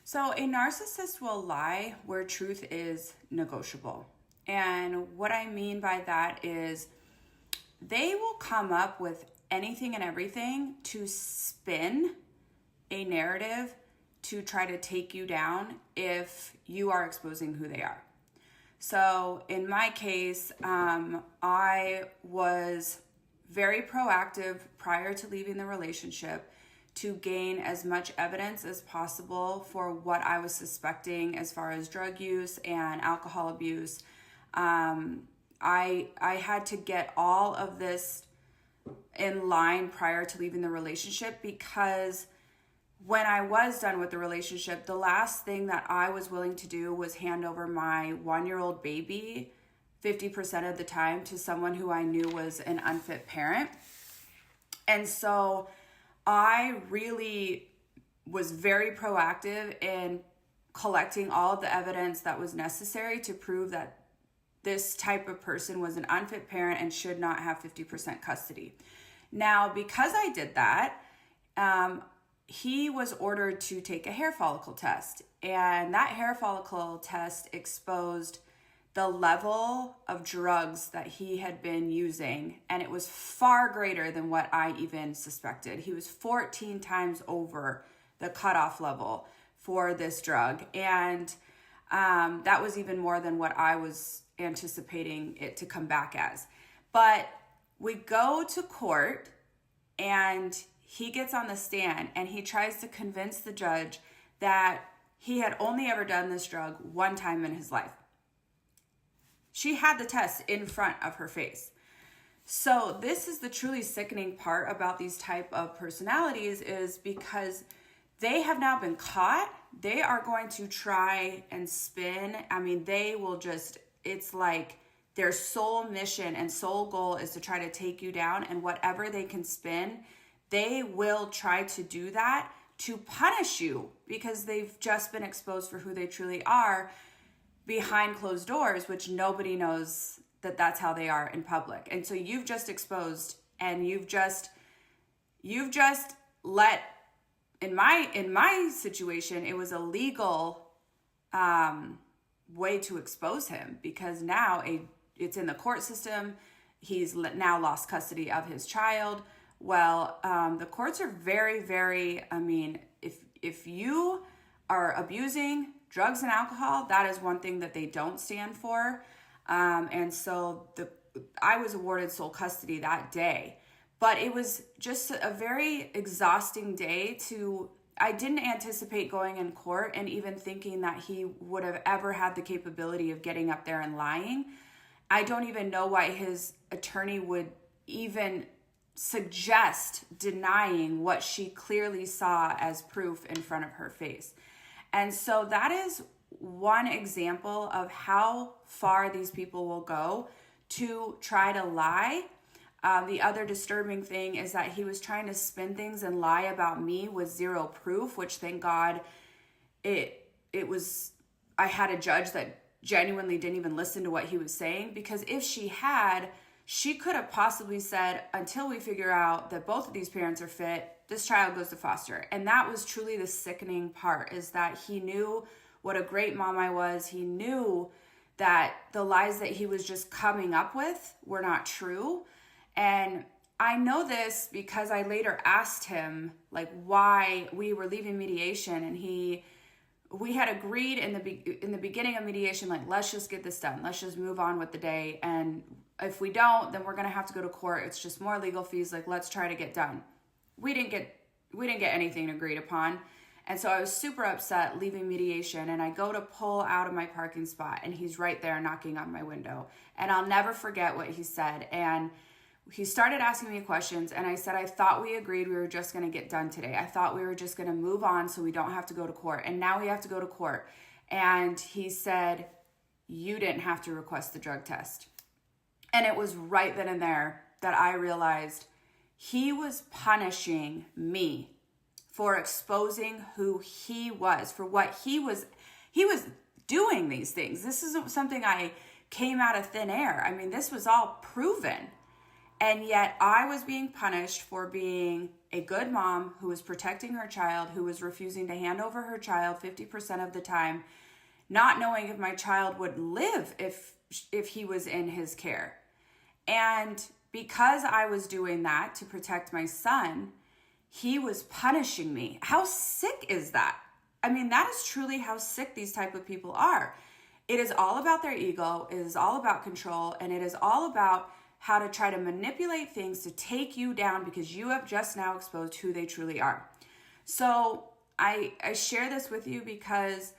So, a narcissist will lie where truth is negotiable. And what I mean by that is they will come up with anything and everything to spin a narrative to try to take you down if you are exposing who they are. So, in my case, I was very proactive prior to leaving the relationship to gain as much evidence as possible for what I was suspecting as far as drug use and alcohol abuse. I had to get all of this in line prior to leaving the relationship, because when I was done with the relationship, the last thing that I was willing to do was hand over my 1-year-old baby 50% of the time to someone who I knew was an unfit parent. And so I really was very proactive in collecting all of the evidence that was necessary to prove that this type of person was an unfit parent and should not have 50% custody. Now, because I did that, he was ordered to take a hair follicle test. And that hair follicle test exposed the level of drugs that he had been using, and it was far greater than what I even suspected. He was 14 times over the cutoff level for this drug, and that was even more than what I was anticipating it to come back as. But we go to court, and he gets on the stand, and he tries to convince the judge that he had only ever done this drug one time in his life. She had the test in front of her face. So this is the truly sickening part about these type of personalities, is because they have now been caught. They are going to try and spin. I mean, they will just, it's like their sole mission and sole goal is to try to take you down, and whatever they can spin, they will try to do that to punish you, because they've just been exposed for who they truly are behind closed doors, which nobody knows that that's how they are in public. And so you've just exposed, and you've just let, in my situation, it was a legal way to expose him, because now it's in the court system. He's now lost custody of his child. Well, the courts are very, very, I mean, if you are abusing drugs and alcohol, that is one thing that they don't stand for. And so I was awarded sole custody that day. But it was just a very exhausting day I didn't anticipate going in court and even thinking that he would have ever had the capability of getting up there and lying. I don't even know why his attorney would even suggest denying what she clearly saw as proof in front of her face. And so that is one example of how far these people will go to try to lie. The other disturbing thing is that he was trying to spin things and lie about me with zero proof, which thank God I had a judge that genuinely didn't even listen to what he was saying, because if she had, she could have possibly said, until we figure out that both of these parents are fit, this child goes to foster. And that was truly the sickening part, is that he knew what a great mom I was. He knew that the lies that he was just coming up with were not true. And I know this because I later asked him why we were leaving mediation, and we had agreed in the beginning of mediation, let's just get this done. Let's just move on with the day. And if we don't, then we're going to have to go to court. It's just more legal fees. Let's try to get done. We didn't get anything agreed upon. And so I was super upset leaving mediation, and I go to pull out of my parking spot, and he's right there knocking on my window. And I'll never forget what he said. And he started asking me questions, and I said, I thought we agreed we were just going to get done today. I thought we were just going to move on so we don't have to go to court. And now we have to go to court. And he said, you didn't have to request the drug test. And it was right then and there that I realized he was punishing me for exposing who he was, for what he was doing these things. This isn't something I came out of thin air. I mean, this was all proven. And yet I was being punished for being a good mom who was protecting her child, who was refusing to hand over her child 50% of the time, not knowing if my child would live if he was in his care. And because I was doing that to protect my son, he was punishing me. How sick is that? I mean, that is truly how sick these type of people are. It is all about their ego. It is all about control. And it is all about how to try to manipulate things to take you down because you have just now exposed who they truly are. So I share this with you because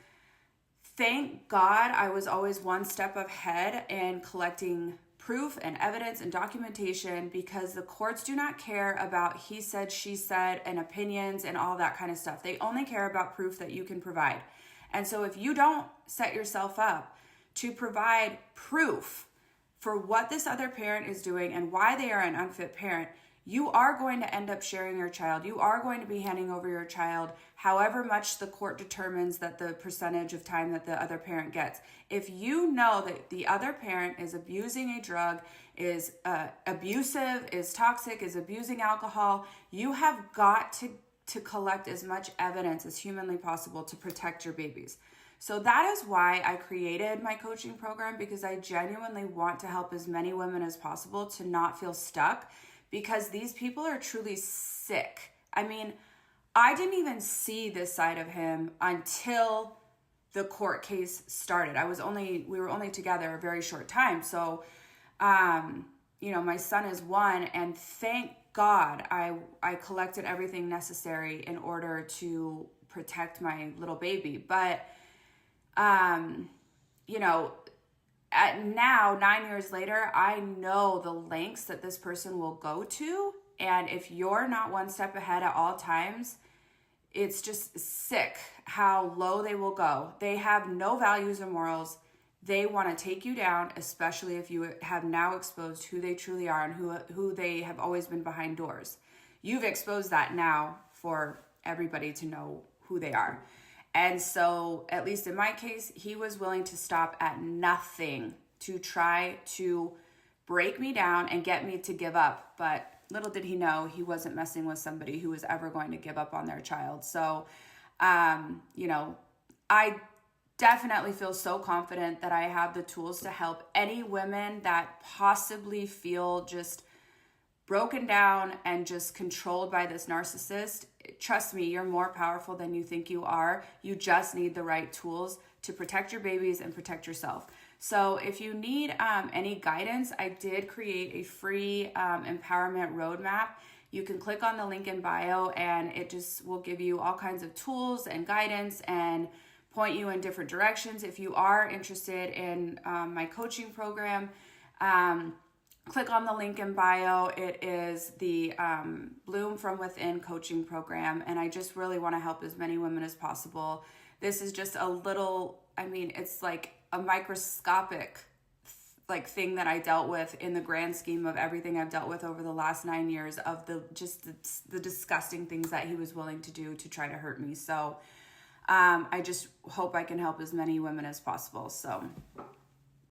thank God I was always one step ahead in collecting proof and evidence and documentation, because the courts do not care about he said, she said, and opinions and all that kind of stuff. They only care about proof that you can provide. And so if you don't set yourself up to provide proof for what this other parent is doing and why they are an unfit parent, you are going to end up sharing your child. You are going to be handing over your child however much the court determines that the percentage of time that the other parent gets. If you know that the other parent is abusing a drug, is abusive, is toxic, is abusing alcohol, you have got to collect as much evidence as humanly possible to protect your babies. So that is why I created my coaching program, because I genuinely want to help as many women as possible to not feel stuck, because these people are truly sick. I mean, I didn't even see this side of him until the court case started. We were only together a very short time. So, my son is 1, and thank God I collected everything necessary in order to protect my little baby. But, at now, 9 years later, I know the lengths that this person will go to. And if you're not one step ahead at all times, it's just sick how low they will go. They have no values or morals. They want to take you down, especially if you have now exposed who they truly are and who they have always been behind doors. You've exposed that now for everybody to know who they are. And so, at least in my case, he was willing to stop at nothing to try to break me down and get me to give up. But little did he know he wasn't messing with somebody who was ever going to give up on their child. So, I definitely feel so confident that I have the tools to help any women that possibly feel just broken down and just controlled by this narcissist. Trust me, you're more powerful than you think you are. You just need the right tools to protect your babies and protect yourself. So if you need any guidance, I did create a free empowerment roadmap. You can click on the link in bio, and it just will give you all kinds of tools and guidance and point you in different directions. If you are interested in my coaching program, click on the link in bio. It is the Bloom From Within coaching program, and I just really want to help as many women as possible. This is just a little, it's like a microscopic thing that I dealt with in the grand scheme of everything I've dealt with over the last 9 years of the disgusting things that he was willing to do to try to hurt me. So I just hope I can help as many women as possible. So